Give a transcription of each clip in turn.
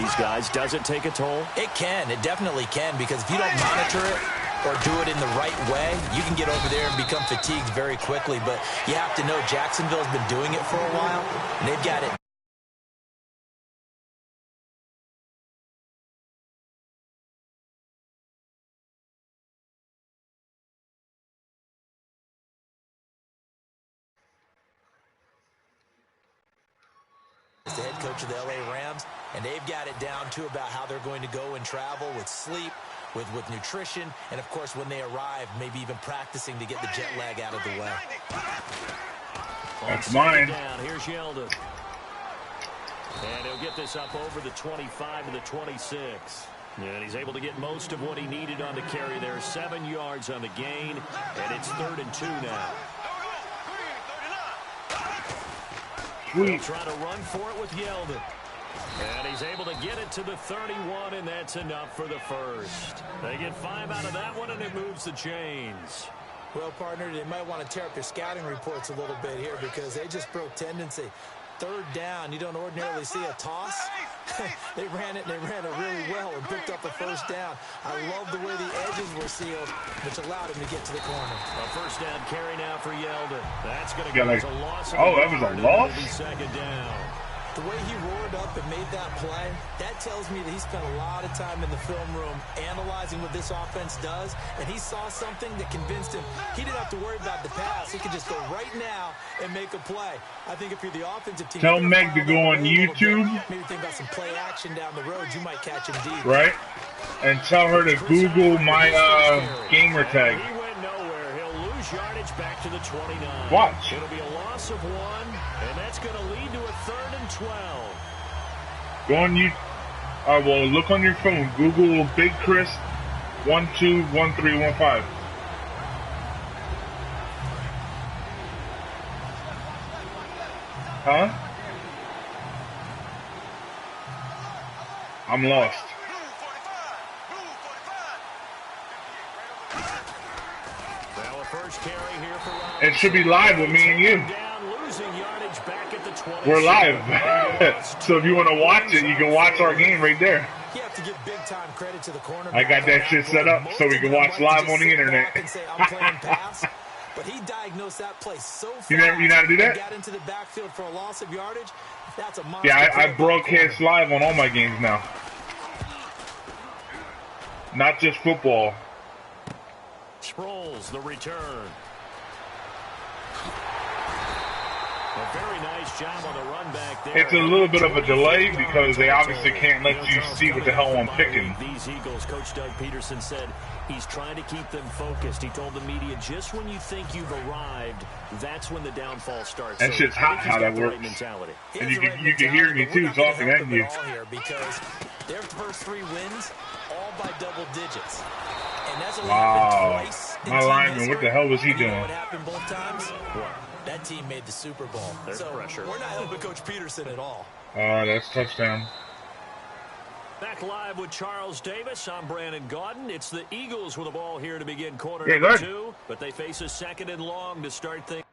these guys. Does it take a toll? It can. It definitely can, because if you don't monitor it or do it in the right way, you can get over there and become fatigued very quickly. But you have to know Jacksonville's been doing it for a while, and they've got it. The head coach of the LA Rams, and they've got it down to about how they're going to go and travel with sleep, with nutrition, and of course when they arrive, maybe even practicing to get the jet lag out of the way. That's mine. Down. Here's Yeldon. And he'll get this up over the 25 to the 26. And he's able to get most of what he needed on the carry there. 7 yards on the gain, and it's 3rd and 2 now. He'll try to run for it with Yeldon. And he's able to get it to the 31, and that's enough for the first. They get 5 out of that one, and it moves the chains. Well, partner, they might want to tear up their scouting reports a little bit here, because they just broke tendency. 3rd down, you don't ordinarily see a toss. They ran it, and they ran it really well and picked up a 1st down. I love the way the edges were sealed, which allowed him to get to the corner. A 1st down carry now for Yeldon. That's going to go as a loss. Oh, that was a loss? 2nd down. The way he roared up and made that play, that tells me that he spent a lot of time in the film room analyzing what this offense does, and he saw something that convinced him he didn't have to worry about the pass. He could just go right now and make a play. I think if you're the offensive team, tell Meg to go on YouTube. Maybe think about some play action down the road. You might catch him deep. Right? And tell her to Google my gamer tag. He went nowhere. He'll lose yardage back to the 29. Watch. It'll be a loss of 1, and that's going to lead to a 3rd and 12. Go on you. Well, look on your phone. Google BIGCHRIS121315. Huh? I'm lost. Well, a first carry here for It should be live with me and you. down, losing yardage back at the 20. We're live. So if you want to watch it, you can watch our game right there. You have to give big time credit to the cornerback. I got that shit set up so we can watch live on the internet. But he diagnosed that play so fast. You know how to do that? Got into the backfield for a loss of yardage. That's a monster. Yeah, I broadcast live on all my games now. Not just football. Sproles, the return. A very nice job on the run back there. It's a little bit of a delay because they obviously can't let you see what the hell I'm picking. These Eagles, Coach Doug Peterson said he's trying to keep them focused. He told the media, just when you think you've arrived, that's when the downfall starts. That shit's hot how that works. And you can hear me too talking at you. Because their first 3 wins, all by double digits. And that's only Wow. twice. My lineman, what the hell was he doing? What happened both times? That team made the Super Bowl. There's pressure. We're not helping Coach Peterson at all. That's touchdown. Back live with Charles Davis. I'm Brandon Gaudin. It's the Eagles with the ball here to begin quarter Yeah, number good. 2, but they face a 2nd and long to start things.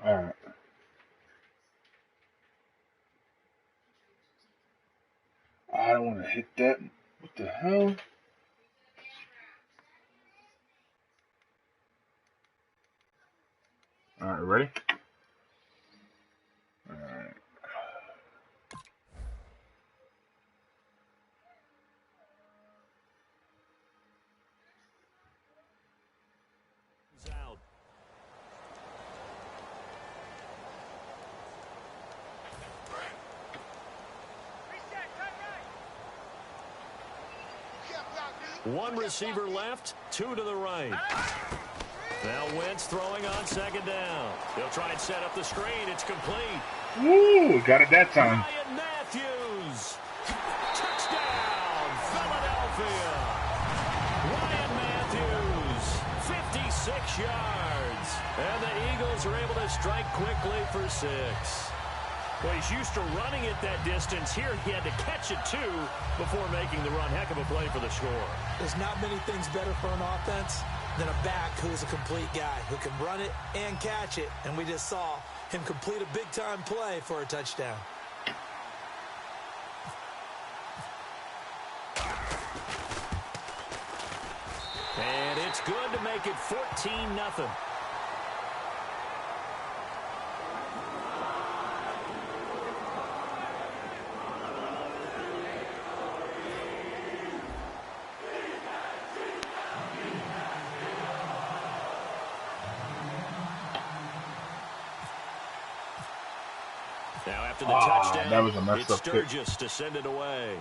All right. I don't want to hit that. What the hell? All right, ready? All right. Out. One receiver left, two to the right. Now Wentz throwing on second down. They'll try and set up the screen. It's complete. Woo! Got it that time. Ryan Matthews. Touchdown, Philadelphia. Ryan Matthews, 56 yards. And the Eagles are able to strike quickly for 6. Well, he's used to running it that distance. Here he had to catch it, too, before making the run. Heck of a play for the score. There's not many things better for an offense than a back who is a complete guy who can run it and catch it. And we just saw him complete a big-time play for a touchdown. And it's good to make it 14-0. Now after the touchdown, that was a messed it's up Sturgis kick. to send it away.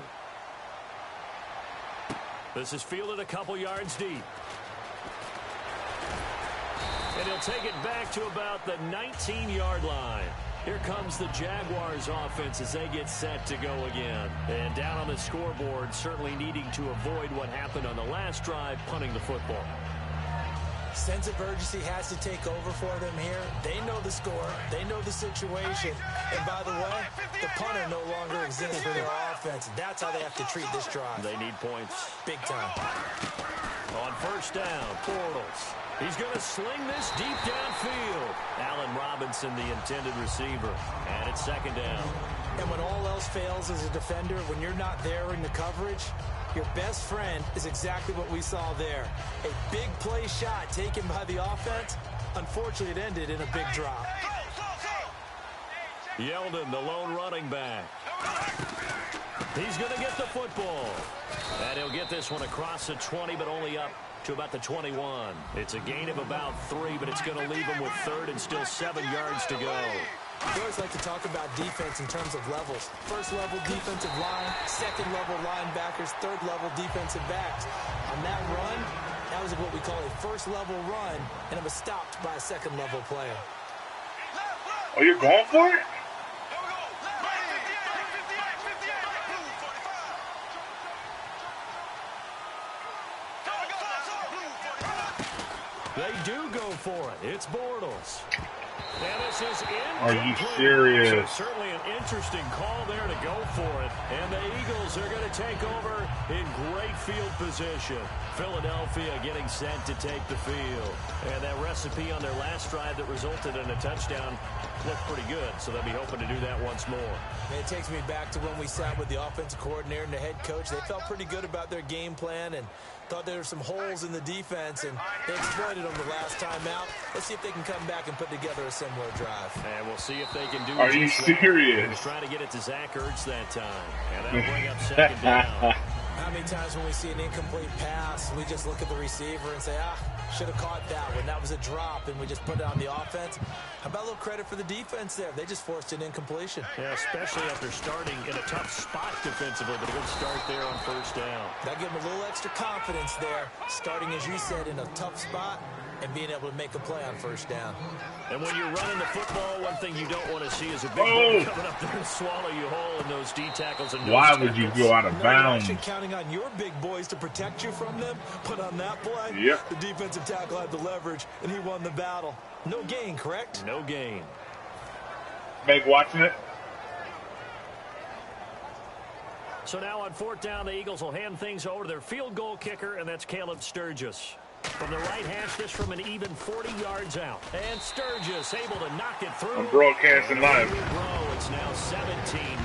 This is fielded a couple yards deep. And he'll take it back to about the 19-yard line. Here comes the Jaguars offense as they get set to go again. And down on the scoreboard, certainly needing to avoid what happened on the last drive, punting the football. Sense of urgency has to take over for them here. They know the score. They know the situation. And by the way, the punter no longer exists for their offense. That's how they have to treat this drive. They need points. Big time. On first down, Bortles. He's going to sling this deep downfield. Allen Robinson, the intended receiver. And it's second down. And when all else fails as a defender, when you're not there in the coverage, your best friend is exactly what we saw there. A big play shot taken by the offense. Unfortunately, it ended in a big drop. Yeldon, the lone running back. He's going to get the football. And he'll get this one across the 20, but only up to about the 21. It's a gain of about 3, but it's going to leave him with third and still 7 yards to go. We always like to talk about defense in terms of levels. First level defensive line, second level linebackers, third level defensive backs. On that run, that was what we call a first level run, and it was stopped by a second level player. Oh, you're going for it? They do go for it. It's Bortles. And this is incomplete. Are you serious? So certainly an interesting call there to go for it. And the Eagles are going to take over in great field position. Philadelphia getting set to take the field. And that recipe on their last drive that resulted in a touchdown looked pretty good. So they'll be hoping to do that once more. And it takes me back to when we sat with the offensive coordinator and the head coach. They felt pretty good about their game plan and thought there were some holes in the defense, and they exploited them the last time out. Let's see if they can come back and put together a similar drive. And we'll see if they can do it. Are you serious? He's trying to get it to Zach Ertz that time. And that'll bring up second down. How many times when we see an incomplete pass, we just look at the receiver and say, should have caught that one. That was a drop, and we just put it on the offense. How about a little credit for the defense there? They just forced an incompletion. Yeah, especially after starting in a tough spot defensively, but a good start there on first down. That gave them a little extra confidence there, starting, as you said, in a tough spot and being able to make a play on first down. And when you're running the football, one thing you don't want to see is a big ball coming up there and swallow you whole in those D tackles. And why would you go out of bounds? You're actually counting on your big boys to protect you from them, but on that play, yep, the defensive tackle had the leverage, and he won the battle. No gain, correct? No gain. Meg watching it. So now on fourth down, the Eagles will hand things over to their field goal kicker, and that's Caleb Sturgis. From the right hash, this from an even 40 yards out. And Sturgis able to knock it through. I'm broadcasting live. It's now 17-0.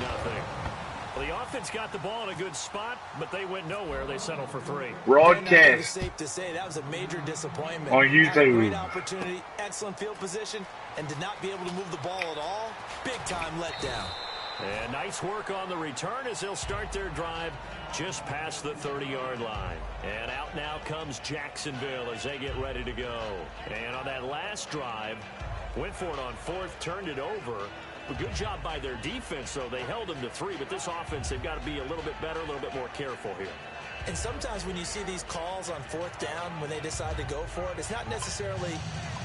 Well, the offense got the ball in a good spot, but they went nowhere. They settled for 3. Broadcast. It's safe to say that was a major disappointment. On YouTube. Had a great opportunity, excellent field position, and did not be able to move the ball at all. Big time letdown. And nice work on the return as they'll start their drive just past the 30-yard line. And out now comes Jacksonville as they get ready to go. And on that last drive, went for it on 4th, turned it over. A good job by their defense, though. They held them to 3, but this offense, they've got to be a little bit better, a little bit more careful here. And sometimes when you see these calls on 4th down, when they decide to go for it, it's not necessarily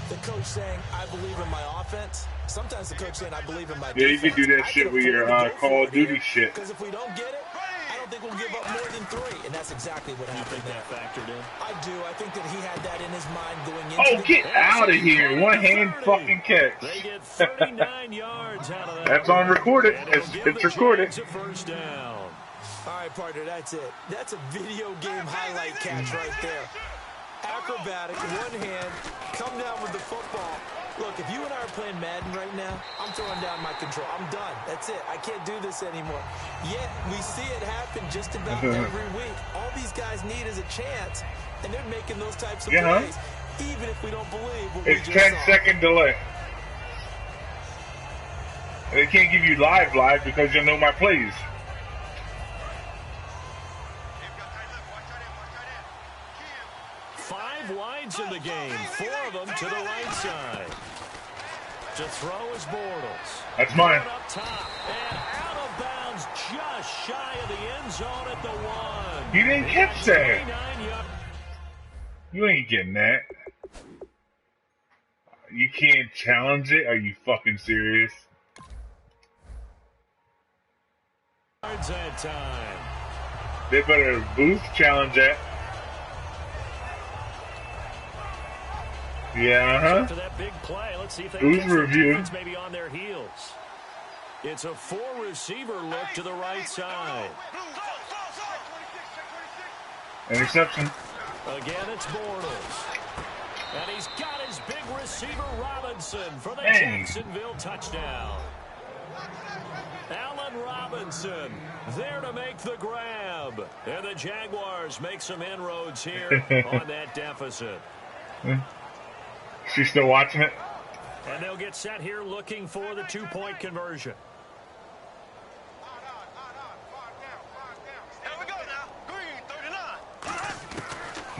the coach saying, I believe in my offense. Sometimes the coach saying, I believe in my defense. Yeah, you can do that shit with your Call of Duty shit. Because if we don't get it, I don't think we'll give up more than 3. And that's exactly what happened. You think that factored in? I do. I think that he had that in his mind going into Oh, get out of here. One hand fucking catch. They get 39 yards out of that. That's on recorded. It's recorded. First down. All right, partner, that's it. That's a video game highlight catch right there. Acrobatic, one hand, come down with the football. Look, if you and I are playing Madden right now, I'm throwing down my control. I'm done. That's it. I can't do this anymore. Yet, we see it happen just about every week. All these guys need is a chance, and they're making those types of plays, even if we don't believe what we just saw. It's 10-second delay. They can't give you live because you know my plays. Wides in the game, 4 of them to the right side. To throw is Bortles. That's mine. Up top and out of bounds, just shy of the end zone at the 1. He didn't catch that. You ain't getting that. You can't challenge it? Are you fucking serious? Yards that time. They better booth challenge that. Yeah, After that big play, let's see if they Who's reviewing? Maybe on their heels. It's a 4-receiver look to the right side. Interception. Again, it's Bortles. And he's got his big receiver Robinson for the Jacksonville touchdown. Allen Robinson there to make the grab. And the Jaguars make some inroads here on that deficit. She's still watching it? And they'll get set here looking for the 2-point conversion. Here we go now. Green, 39.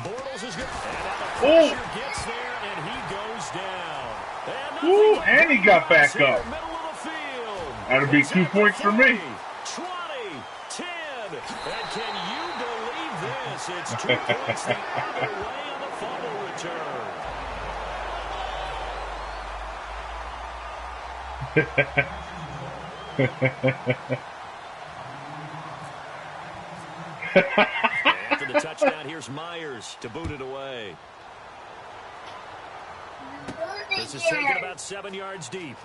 Bortles is good. And now the pressure gets there, and he goes down. And he got back up. Middle of the field. That'll be 2 points for me. 20, 10. And can you believe this? It's 2 points the other way on the fumble return. After the touchdown, here's Myers to boot it away. This is taken about 7 yards deep.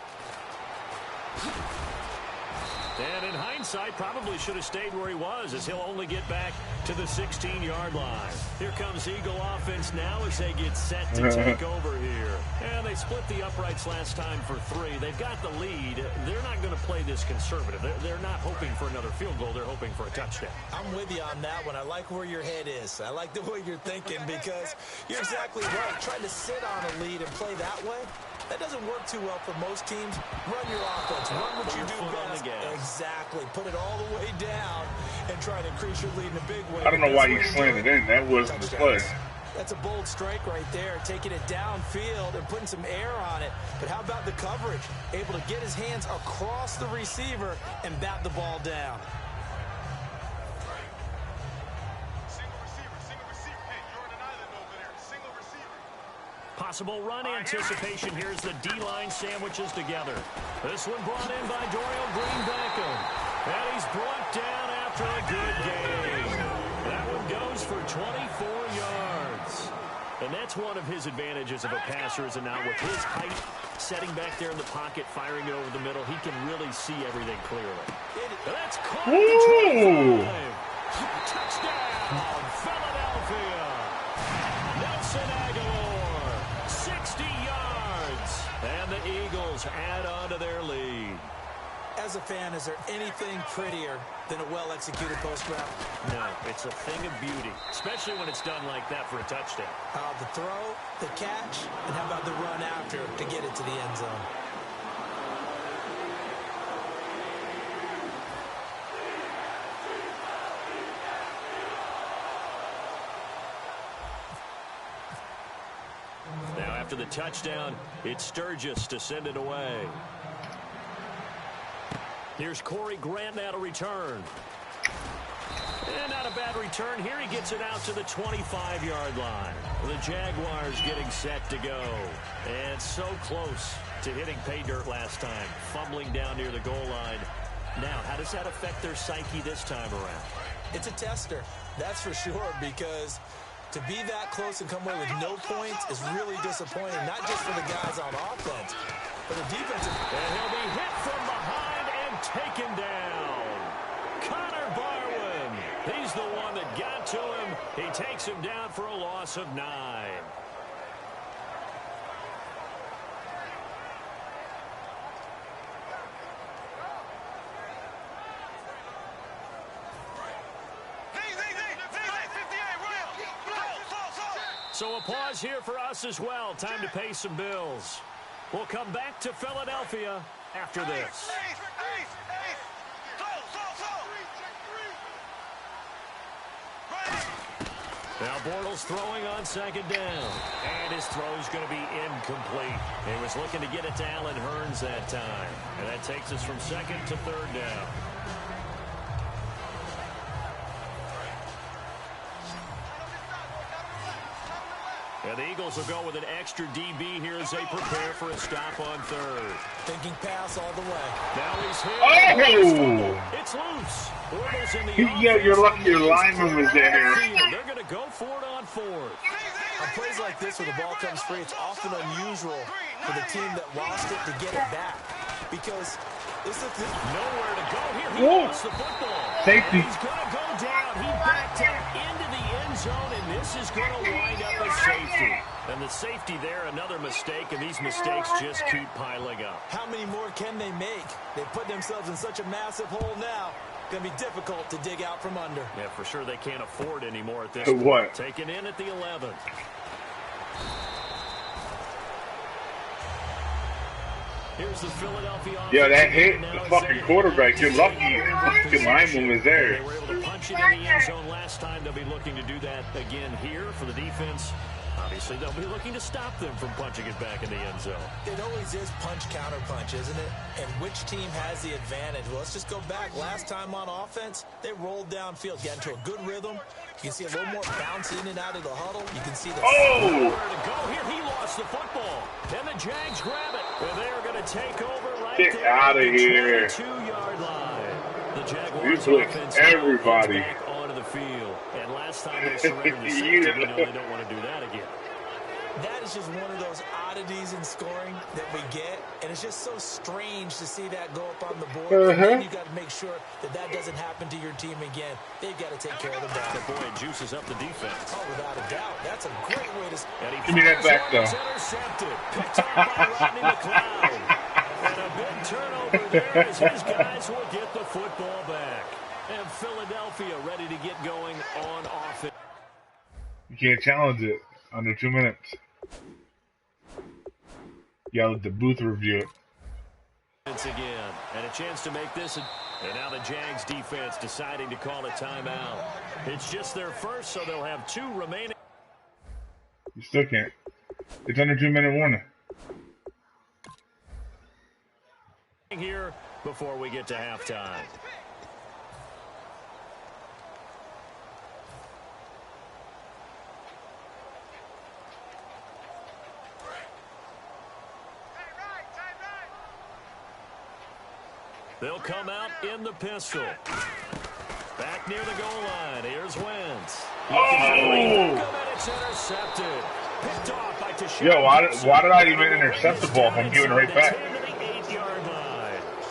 And in hindsight, probably should have stayed where he was, as he'll only get back to the 16-yard line. Here comes Eagle offense now as they get set to take over here. And they split the uprights last time for 3. They've got the lead. They're not going to play this conservative. They're not hoping for another field goal. They're hoping for a touchdown. I'm with you on that one. I like where your head is. I like the way you're thinking because you're exactly right. Trying to sit on a lead and play that way, that doesn't work too well for most teams. Run your offense. Run what you do best. Exactly. Put it all the way down and try to increase your lead in a big way. I don't know why you slammed it in. That wasn't the play. That's a bold strike right there, taking it downfield and putting some air on it. But how about the coverage? Able to get his hands across the receiver and bat the ball down. Possible run anticipation. Here's the D-line sandwiches together. This one brought in by Dorial Green-Beckham. And he's brought down after a good game. That one goes for 24 yards. And that's one of his advantages of a passer, is now with his height, setting back there in the pocket, firing it over the middle, he can really see everything clearly. And that's caught at the 25. Touchdown, Philadelphia. Nelson is there anything prettier than a well-executed post route? No, it's a thing of beauty, especially when it's done like that for a touchdown. The throw, the catch, and how about the run after to get it to the end zone? Now after the touchdown, it's Sturgis to send it away. Here's Corey Grant now to return. And not a bad return here. He gets it out to the 25-yard line. The Jaguars getting set to go. And so close to hitting pay dirt last time. Fumbling down near the goal line. Now, how does that affect their psyche this time around? It's a tester, that's for sure, because to be that close and come away with no points is really disappointing, not just for the guys on offense, but the defensive. And he'll be hit from behind and taken down. Connor Barwin, he's the one that got to him. He takes him down for a loss of 9. So a pause here for us as well. Time to pay some bills. We'll come back to Philadelphia after this. Now Bortles throwing on second down. And his throw's going to be incomplete. He was looking to get it to Allen Hurns that time. And that takes us from second to third down. And the Eagles will go with an extra DB here as they prepare for a stop on third. Thinking pass all the way. Now he's hit. Oh! It's loose. Bortles in the Yeah, you're lucky your lineman was there. They're going to go for it on fourth. On plays like this where the ball comes free, it's often unusual for the team that lost it to get it back. Because this is nowhere to go here. He lost the football. Safety. And he's going to go down. He backed up into the end zone, and this is going to wind up as safety. And the safety there, another mistake, and these mistakes just keep piling up. How many more can they make? They put themselves in such a massive hole now. Going to be difficult to dig out from under. Yeah, for sure they can't afford anymore at this point. What? Taken in at the 11th. Here's the Philadelphia offense. Yeah, that hit the fucking quarterback. You're lucky the fucking lineman was there. They were able to punch it in the end zone last time. They'll be looking to do that again here for the defense. Obviously, they'll be looking to stop them from punching it back in the end zone. It always is punch-counter-punch, isn't it? And which team has the advantage? Well, let's just go back. Last time on offense, they rolled downfield, got into a good rhythm. You can see a little more bounce in and out of the huddle. You can see the... Oh! Where to go here? He lost the football. And the Jags grab it. And they are going to take over right Get there out of at the here. 22-yard line. The You Jaguars blitz offense everybody. back onto the field. And last time they surrendered the safety, we know they don't want to do that again. That is just one of those oddities in scoring that we get, and it's just so strange to see that go up on the board. And then you got to make sure that that doesn't happen to your team again. They've got to take care of the ball. But boy, it juices up the defense. Oh, without a doubt. That's a great way to... Give me that back, though. Intercepted. Picked off by Rodney McLeod. And a big turnover there as his guys will get the football back. And Philadelphia ready to get going on offense. You can't challenge it under 2 minutes. Yeah, let the booth review it. Again, and a chance to make this. And now the Jags defense deciding to call a timeout. It's just their first, so they'll have 2 remaining. You still can't. It's under 2 minute warning. Here before we get to halftime. They'll come out in the pistol. Back near the goal line. Here's Wentz. Oh! It's intercepted. Picked off by Tashon. Yo, why did I even intercept the ball if I'm giving it right back?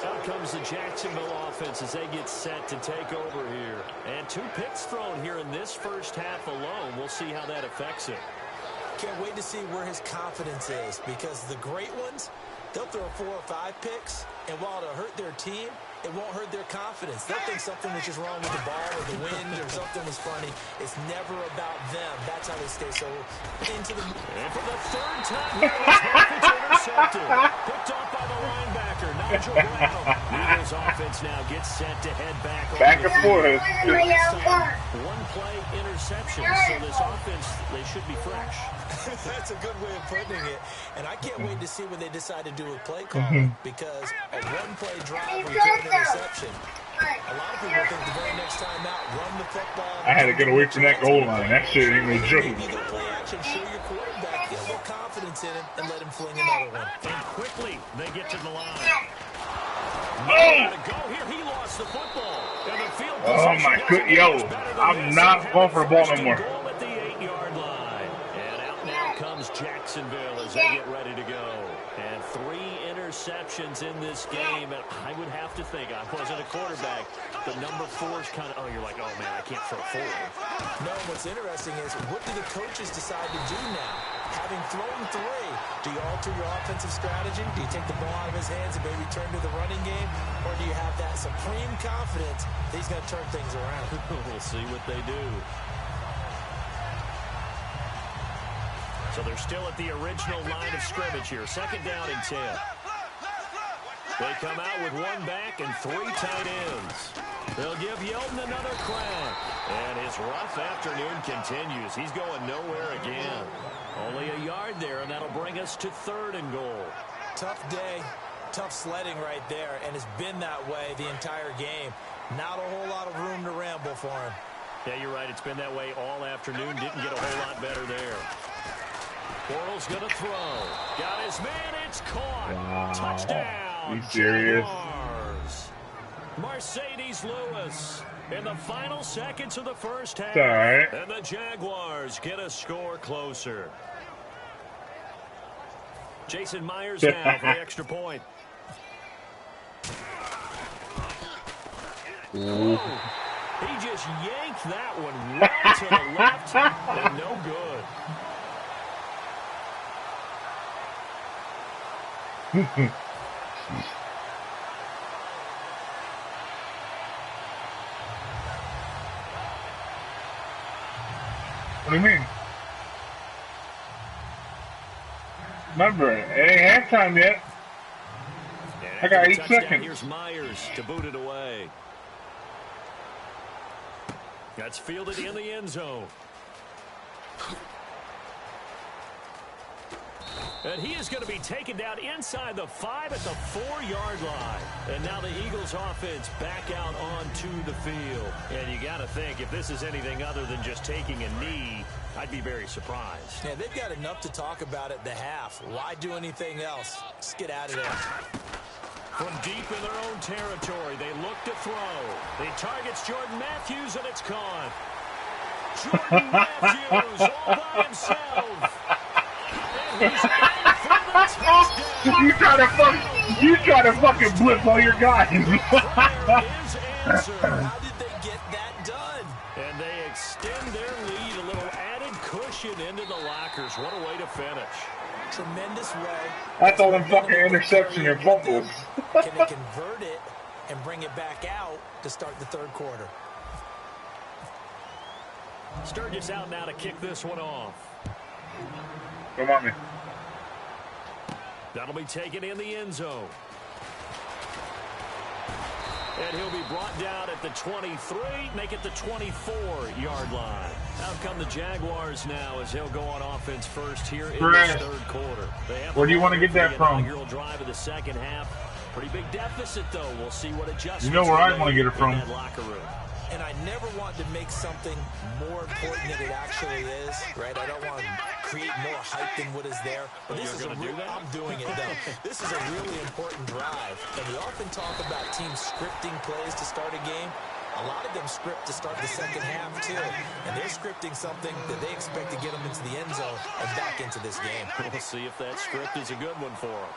Out comes the Jacksonville offense as they get set to take over here. And 2 picks thrown here in this first half alone. We'll see how that affects it. Can't wait to see where his confidence is, because the great ones, they'll throw 4 or 5 picks, and while it'll hurt their team, it won't hurt their confidence. They'll think something was just wrong with the ball or the wind or something was funny. It's never about them. That's how they stay so into the... And for the third time, it's intercepted. Picked off by the linebacker, Nigel Brown. Eagles offense now gets set to head back. Back and forth. One-play interception, so this offense, they should be fresh. That's a good way of putting it. And I can't wait to see what they decide to do with play calling, because a one-play drive will get an interception. A lot of people think the very next time out, run the football. I had to get away from that goal line. That shit ain't no joke. Maybe the play action, show your quarterback, get a little confidence in him, and let him fling another one. And quickly, they get to the line. Oh! Go here. He lost the football. And the field Oh my good, yo! I'm not going for the ball no more. Goal at the 8-yard line. And out now comes Jacksonville as they get ready to go. And 3 interceptions in this game. And I would have to think, I wasn't a quarterback, but number 4's kind of, you're like, oh man, I can't throw 4. No, what's interesting is, what do the coaches decide to do now? Having thrown 3, do you alter your offensive strategy? Do you take the ball out of his hands and maybe turn to the running game? Or do you have that supreme confidence that he's going to turn things around? We'll see what they do. So they're still at the original line of scrimmage here. 2nd down and 10. They come out with 1 back and 3 tight ends. They'll give Yeldon another crack. And his rough afternoon continues. He's going nowhere again. Only a yard there, and that'll bring us to 3rd and goal. Tough day, tough sledding right there, and it's been that way the entire game. Not a whole lot of room to ramble for him. Yeah, you're right. It's been that way all afternoon. Didn't get a whole lot better there. Bortles going to throw. Got his man. It's caught. Wow. Touchdown. You serious? Jaguars. Mercedes Lewis in the final seconds of the first half. It's all right. And the Jaguars get a score closer. Jason Myers now for the extra point. Ooh. He just yanked that one right to the left, and no good. What do you mean? Remember, it ain't halftime yet. I got 8 seconds. Here's Myers to boot it away. That's fielded in the end zone. And he is going to be taken down inside the 5 at the 4-yard line. And now the Eagles offense back out onto the field. And you got to think, if this is anything other than just taking a knee, I'd be very surprised. Yeah, they've got enough to talk about at the half. Why do anything else? Just get out of there. From deep in their own territory, they look to throw. He targets Jordan Matthews, and it's caught. Jordan Matthews all by himself. And he's in for the touchdown. You try to fucking blitz all your guys. Prayer is answered. How did they get that done? And they extend their lead, a little added cushion into the lockers. What a way to finish. Tremendous way. That's all them fucking interception and fumbles. Can they convert it and bring it back out to start the 3rd quarter? Sturgis out now to kick this one off. Come on, man. That'll be taken in the end zone. And he'll be brought down at the 23, make it the 24-yard line. Out come the Jaguars now as they'll go on offense first here in this 3rd quarter. Where do you want to get that from? Inaugural drive of the 2nd half. Pretty big deficit, though. We'll see what adjustments. You know where I want to get it from. In that locker room. And I never want to make something more important than it actually is, right? I don't want to create more hype than what is there. But this is a real, I'm doing it, though. This is a really important drive. And we often talk about teams scripting plays to start a game. A lot of them script to start the 2nd half, too. And they're scripting something that they expect to get them into the end zone and back into this game. We'll see if that script is a good one for them.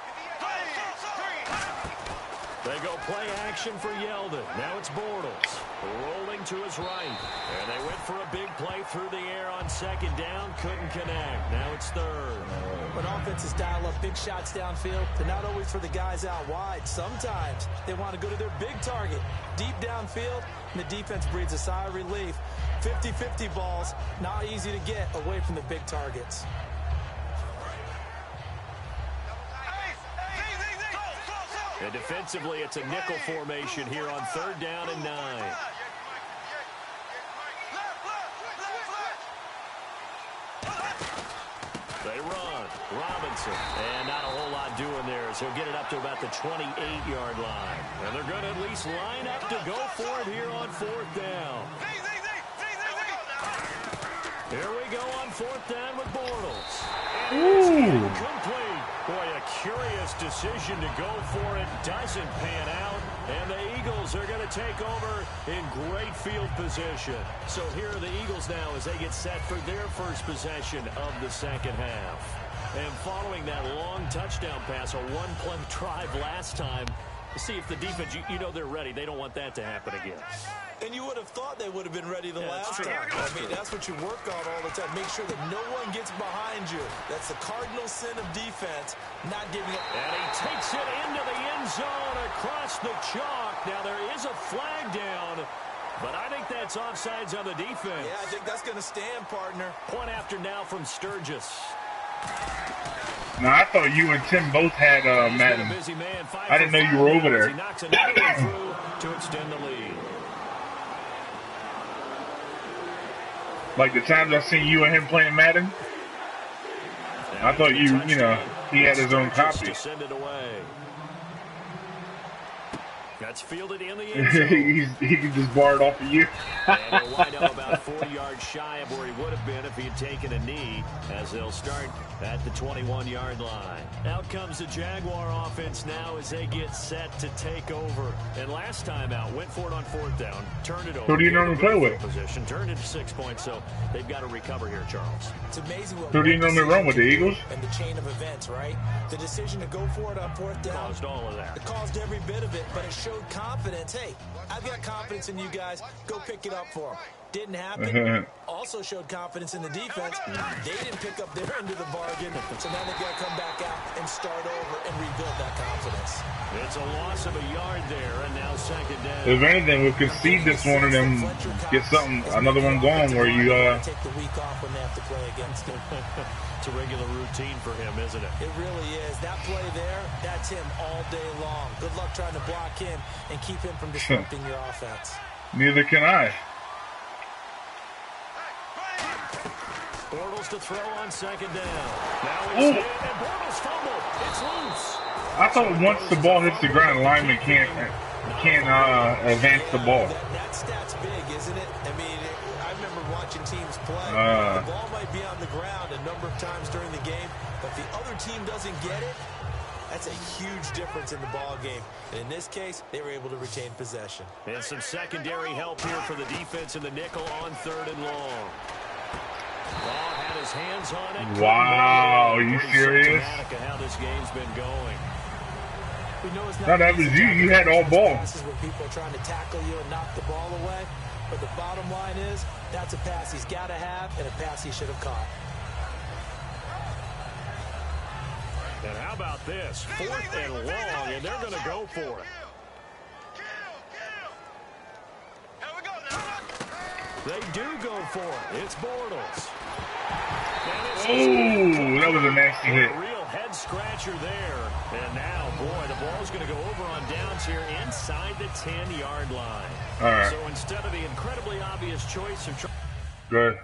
They go play action for Yeldon. Now it's Bortles. Rolling to his right. And they went for a big play through the air on second down. Couldn't connect. Now it's third. When offenses dial up big shots downfield, they're not always for the guys out wide. Sometimes they want to go to their big target. Deep downfield, and the defense breathes a sigh of relief. 50-50 balls, not easy to get away from the big targets. And defensively, it's a nickel formation here on third down and 9. They run. Robinson. And not a whole lot doing there as he'll get it up to about the 28-yard line. And they're going to at least line up to go for it here on fourth down. Here we go on fourth down with Bortles. And it's complete. Boy, a curious decision to go for it. Doesn't pan out. And the Eagles are going to take over in great field position. So here are the Eagles now as they get set for their first possession of the second half. And following that long touchdown pass, a one-play drive last time, to see if the defense, you know they're ready. They don't want that to happen again. And you would have thought they would have been ready the last time. I mean, that's what you work on all the time. Make sure that no one gets behind you. That's the cardinal sin of defense, not giving up. And he takes it into the end zone across the chalk. Now, there is a flag down, but I think that's offsides on the defense. Yeah, I think that's going to stand, partner. Point after now from Sturgis. No, I thought you and Tim both had Madden. I didn't know you were over there. He knocks another one through to extend the lead. Like the times I've seen you and him playing Madden, I thought you know, he had his own copy. To send it away. That's fielded in the end zone. he can just bar it off of you. And he'll wind up about 40 yards shy of where he would have been if he had taken a knee, as they'll start at the 21-yard line. Out comes the Jaguar offense now as they get set to take over. And last time out, went for it on fourth down, turned it over. Who do you normally play with? Position, turned it to 6 points, so they've got to recover here, Charles. It's amazing what Who do you normally run with, the Eagles? And the chain of events, right? The decision to go for it on fourth down caused all of that. It caused every bit of it, but it showed confidence. Hey, I've got confidence in you guys. Go pick it up for them. Didn't happen. Also showed confidence in the defense. They didn't pick up their end of the bargain, so now they've got to come back out and start over and rebuild that confidence. It's a loss of a yard there, and now second down. If anything, we'll concede this one and then get something, another one going where you take the week off when they have to play against him. It's a regular routine for him, isn't it? It really is. That play there, that's him all day long. Good luck trying to block him and keep him from disrupting your offense. Neither can I. Bortles to throw on second down. Now he's hit, and Bortles fumbled. It's loose. I thought once the ball hits the ground, lineman can't advance the ball. That stat's big, isn't it? I mean, I remember watching teams play. The ball might be on the ground a number of times during the game, but if the other team doesn't get it, that's a huge difference in the ball game. And in this case, they were able to retain possession. And some secondary help here for the defense in the nickel on third and long. Ball had his hands on it. Wow, are you serious? How this game's been going. We know it's not that was you. You had all ball. This is where people are trying to tackle you and knock the ball away. But the bottom line is, that's a pass he's got to have and a pass he should have caught. And how about this? Fourth and long, and they're going to go for it. They do go for it. It's Bortles. Oh, that was a nasty hit. A real head scratcher there. And now, boy, the ball's going to go over on downs here inside the 10-yard line. All right. So instead of the incredibly obvious choice of... Good.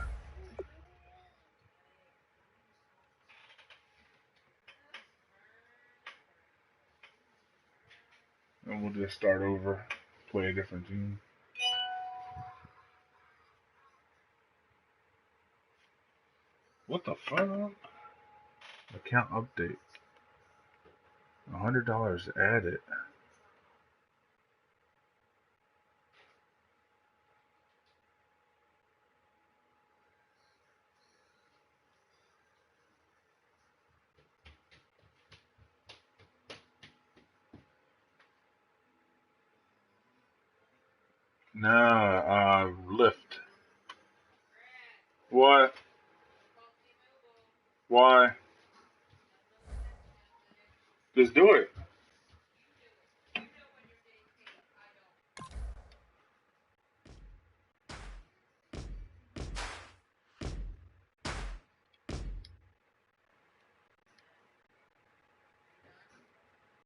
And we'll just start over, play a different team. What the fuck? Account update. $100 added. No, lift. What? Why? Just do it.